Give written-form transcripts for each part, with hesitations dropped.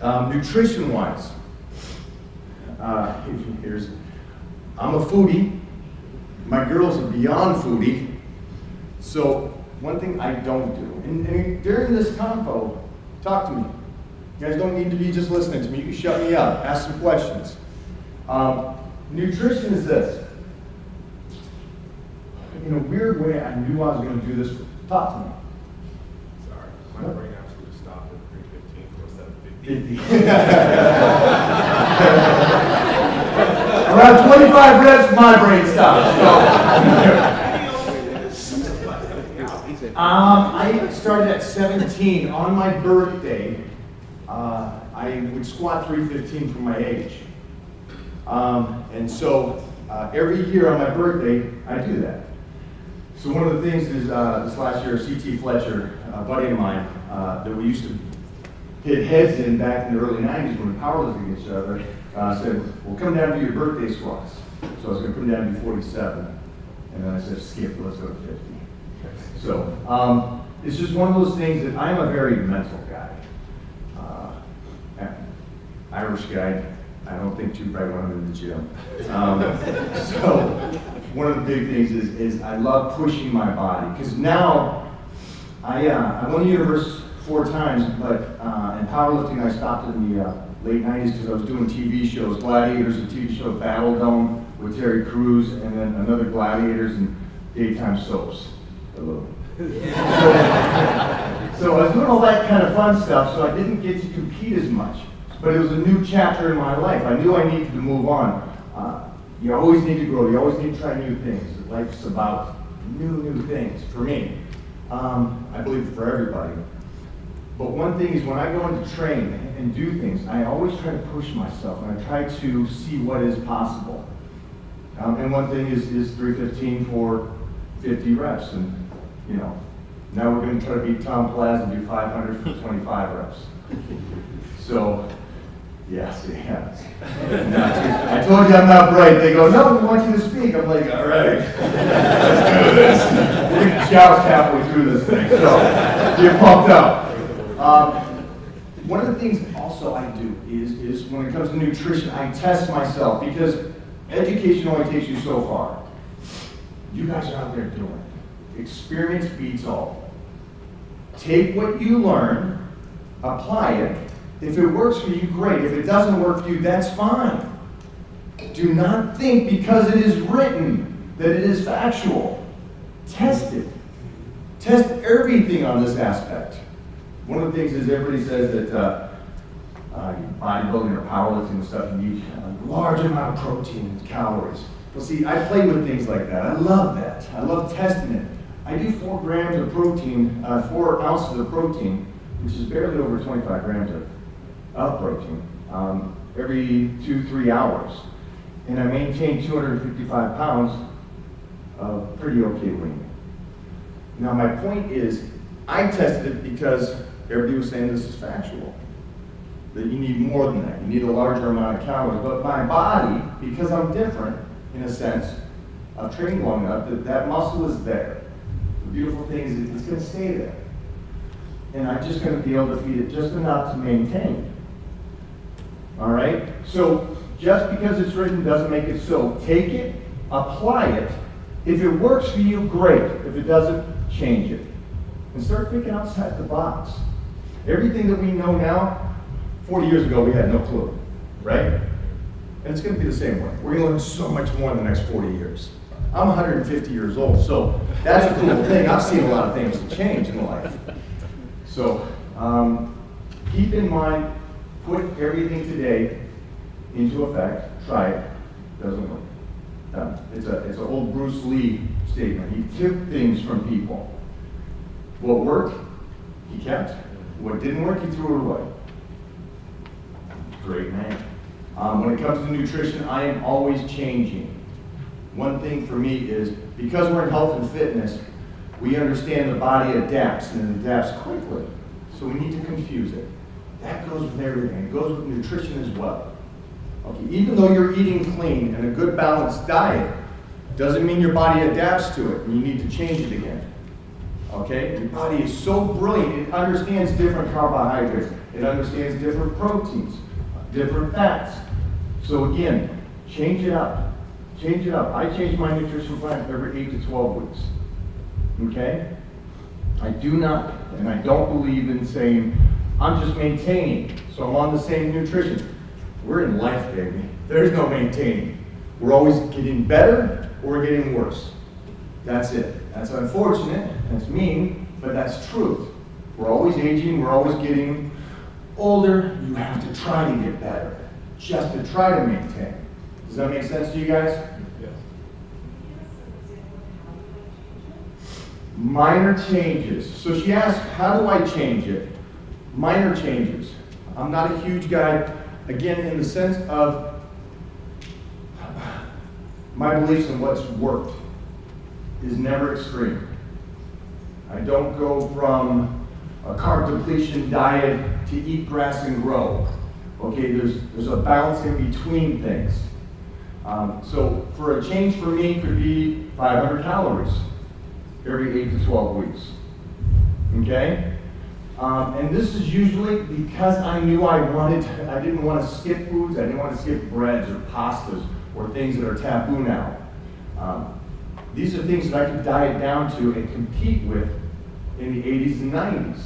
Nutrition-wise, I'm a foodie. My girls are beyond foodie. So one thing I don't do, and during this convo, talk to me. You guys don't need to be just listening to me. You can shut me up, ask some questions. Nutrition is this. In a weird way, I knew I was going to do this. Talk to me. Sorry, my brain actually stopped at 3:15 or 7:15. Around 25 reps, my brain stops. I started at 17. On my birthday, I would squat 315 for my age. And so every year on my birthday, I do that. So one of the things is this last year, C.T. Fletcher, a buddy of mine, that we used to hit heads in back in the early 90s when we were powerlifting against each other, said, well, come down to your birthday squats. So I was going to put him down to 47. And then I said, skip, let's go to 50. So it's just one of those things that I'm a very mental guy. Irish guy. I don't think too bright when I'm in the gym. So one of the big things is I love pushing my body, because now I won the universe 4 times, but in powerlifting I stopped in the late 90s because I was doing TV shows, Gladiators, a TV show, Battle Dome with Terry Crews, and then another Gladiators and daytime soaps. Hello. So I was doing all that kind of fun stuff, so I didn't get to compete as much. But it was a new chapter in my life. I knew I needed to move on. You always need to grow. You always need to try new things. Life's about new things for me. I believe for everybody. But one thing is when I go into train and do things, I always try to push myself and I try to see what is possible. And one thing is 315 for 50 reps. And you know, now we're going to try to beat Tom Plaza and do 500 for 25 reps. So. Yes, it has. I told you I'm not bright. They go, no, we want you to speak. I'm like, all right, let's do this. We're going to joust halfway through this thing, so get pumped up. One of the things also I do is when it comes to nutrition, I test myself, because education only takes you so far. You guys are out there doing it. Experience beats all. Take what you learn, apply it. If it works for you, great. If it doesn't work for you, that's fine. Do not think because it is written that it is factual. Test it. Test everything on this aspect. One of the things is everybody says that bodybuilding or powerlifting and stuff, you need a large amount of protein and calories. Well, see, I play with things like that. I love that. I love testing it. I do 4 grams of protein, 4 ounces of protein, which is barely over 25 grams of protein, every 2-3 hours. And I maintain 255 pounds of pretty okay weight. Now my point is, I tested it because everybody was saying this is factual. That you need more than that. You need a larger amount of calories. But my body, because I'm different, in a sense, I've trained long enough that muscle is there. The beautiful thing is it's going to stay there. And I'm just going to be able to feed it just enough to maintain. All right? So just because it's written doesn't make it so. Take it, apply it. If it works for you, great. If it doesn't, change it. And start thinking outside the box. Everything that we know now, 40 years ago, we had no clue, right? And it's going to be the same way. We're going to learn so much more in the next 40 years. I'm 150 years old, so that's a cool thing. I've seen a lot of things change in life. So keep in mind, put everything today into effect. Try it. Doesn't work. It's an old Bruce Lee statement. He took things from people. What worked, he kept. What didn't work, he threw it away. Great man. When it comes to nutrition, I am always changing. One thing for me is, because we're in health and fitness, we understand the body adapts, and it adapts quickly. So we need to confuse it. That goes with everything. It goes with nutrition as well. Okay, even though you're eating clean and a good balanced diet, doesn't mean your body adapts to it and you need to change it again. Okay? Your body is so brilliant. It understands different carbohydrates. It understands different proteins, different fats. So again, change it up. Change it up. I change my nutrition plan every 8 to 12 weeks. Okay? I do not, and I don't believe in saying, I'm just maintaining, so I'm on the same nutrition. We're in life, baby. There's no maintaining. We're always getting better or we're getting worse. That's it. That's unfortunate, that's mean, but that's truth. We're always aging, we're always getting older. You have to try to get better, just to try to maintain. Does that make sense to you guys? Yes. Minor changes. So she asked, how do I change it? Minor changes. I'm not a huge guy, again, in the sense of my beliefs in what's worked is never extreme. I don't go from a carb depletion diet to eat grass and grow. Okay, there's a balance in between things. So for a change for me could be 500 calories every 8 to 12 weeks. Okay? And this is usually because I knew I didn't want to skip foods, I didn't want to skip breads or pastas or things that are taboo now. These are things that I could diet down to and compete with in the 80s and 90s.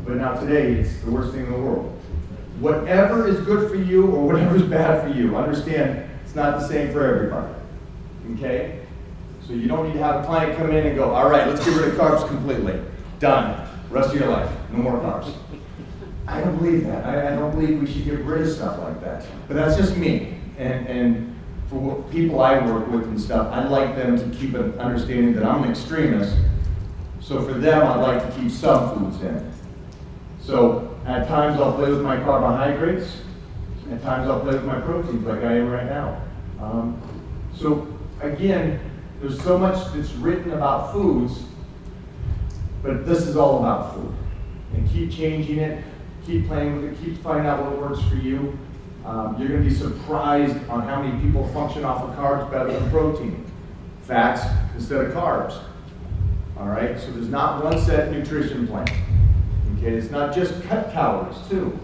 But now today, it's the worst thing in the world. Whatever is good for you or whatever is bad for you, understand it's not the same for everybody. Okay? So you don't need to have a client come in and go, all right, let's get rid of carbs completely. Done. Rest of your life. No more carbs. I don't believe that. I don't believe we should get rid of stuff like that. But that's just me. And for what people I work with and stuff, I like them to keep an understanding that I'm an extremist. So for them, I'd like to keep some foods in. So at times I'll play with my carbohydrates. At times I'll play with my proteins like I am right now. So again, there's so much that's written about foods, but this is all about food. And keep changing it, keep playing with it, keep finding out what works for you. You're going to be surprised on how many people function off of carbs better than protein. Fats instead of carbs. All right, so there's not one set nutrition plan. Okay, it's not just cut calories too.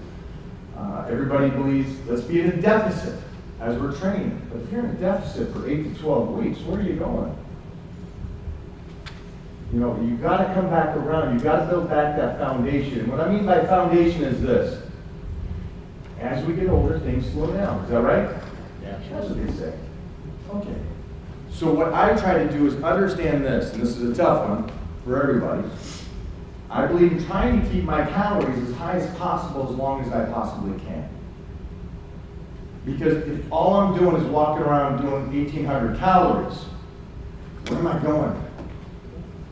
Everybody believes, let's be in a deficit as we're training. But if you're in a deficit for 8 to 12 weeks, where are you going? You know, you've got to come back around. You've got to build back that foundation. What I mean by foundation is this. As we get older, things slow down. Is that right? Yeah. That's what they say. Okay. So what I try to do is understand this, and this is a tough one for everybody. I believe in trying to keep my calories as high as possible as long as I possibly can. Because if all I'm doing is walking around doing 1,800 calories, where am I going?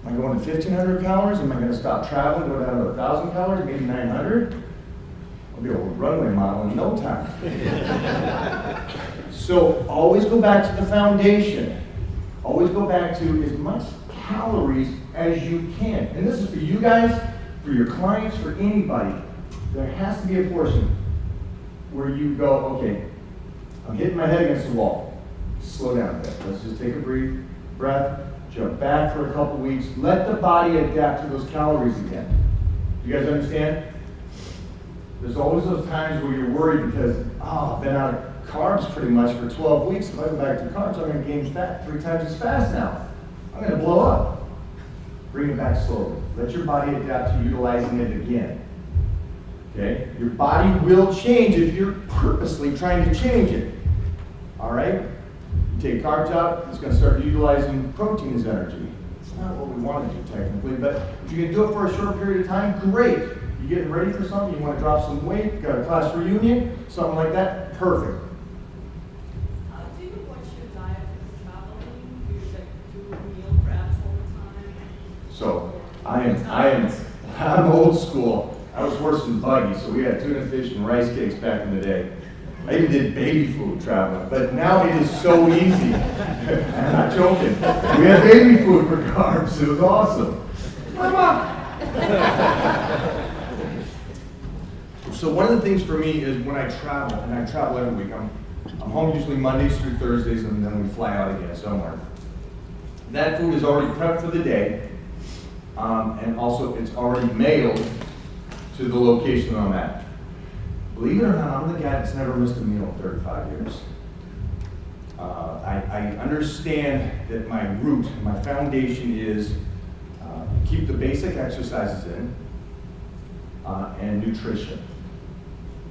Am I going to 1,500 calories? Am I going to stop traveling, go down to 1,000 calories, maybe 900? I'll be a runway model in no time. So always go back to the foundation. Always go back to as much calories as you can. And this is for you guys, for your clients, for anybody. There has to be a portion where you go, okay, I'm hitting my head against the wall. Slow down a bit. Let's just take a brief breath, jump back for a couple weeks. Let the body adapt to those calories again. You guys understand? There's always those times where you're worried because, I've been out of carbs pretty much for 12 weeks. If I go back to carbs, I'm going to gain fat 3 times as fast now. I'm going to blow up. Bring it back slowly. Let your body adapt to utilizing it again. Okay? Your body will change if you're purposely trying to change it. All right? You take carbs out, it's going to start utilizing protein as energy. It's not what we want to do technically, but if you can do it for a short period of time, great. You getting ready for something, you want to drop some weight, you got a class reunion, something like that, perfect. Do you watch your diet for traveling? Do you do meal preps all the time? So I'm old school. I was worse than Buggy, so we had tuna fish and rice cakes back in the day. I even did baby food traveling, but now it is so easy. I'm not joking. We had baby food for carbs. It was awesome. Mama. So one of the things for me is when I travel, and I travel every week, I'm home usually Mondays through Thursdays, and then we fly out again somewhere. That food is already prepped for the day. And also, it's already mailed to the location I'm at. Believe it or not, I'm the guy that's never missed a meal in 35 years. I understand that my root, my foundation is keep the basic exercises in and nutrition.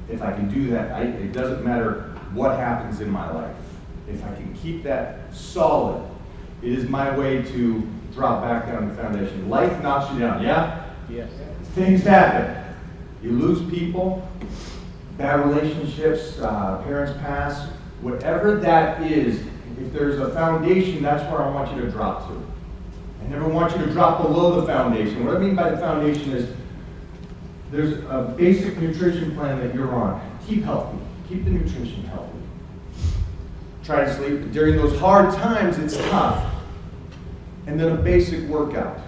If I can do that, it doesn't matter what happens in my life. If I can keep that solid, it is my way to drop back down the foundation. Life knocks you down, yeah? Yes. Things happen. You lose people, bad relationships, parents pass, whatever that is, if there's a foundation, that's where I want you to drop to. I never want you to drop below the foundation. What I mean by the foundation is there's a basic nutrition plan that you're on. Keep healthy. Keep the nutrition healthy. Try to sleep. During those hard times, it's tough. And then a basic workout.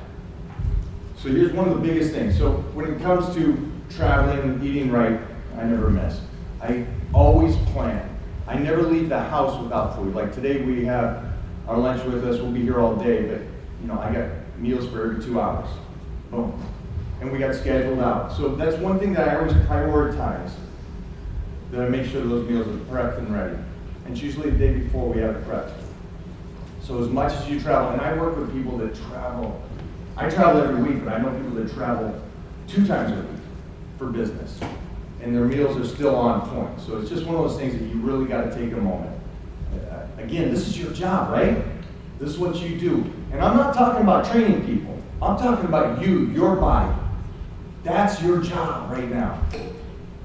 So here's one of the biggest things. So when it comes to traveling and eating right, I never miss. I always plan. I never leave the house without food. Like today we have our lunch with us. We'll be here all day, but I got meals for every 2 hours. Boom. And we got scheduled out. So that's one thing that I always prioritize, that I make sure those meals are prepped and ready. And it's usually the day before we have it prepped. So as much as you travel, and I work with people that travel, I travel every week, but I know people that travel 2 times a week for business. And their meals are still on point. So it's just one of those things that you really got to take a moment. Again, this is your job, right? This is what you do. And I'm not talking about training people. I'm talking about you, your body. That's your job right now.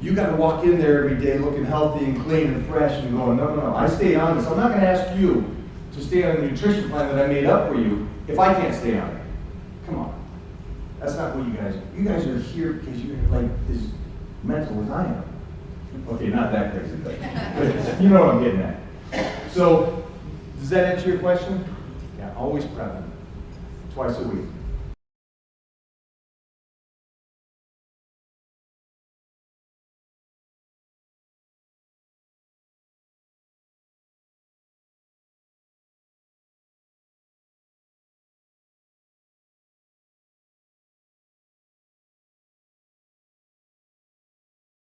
You got to walk in there every day looking healthy and clean and fresh and going, no, I stay on this. I'm not going to ask you to stay on a nutrition plan that I made up for you if I can't stay on it. Come on. That's not what you guys are here because you're like as mental as I am. Okay, not that crazy, but you know what I'm getting at. So, does that answer your question? Yeah, always prepping. Twice a week.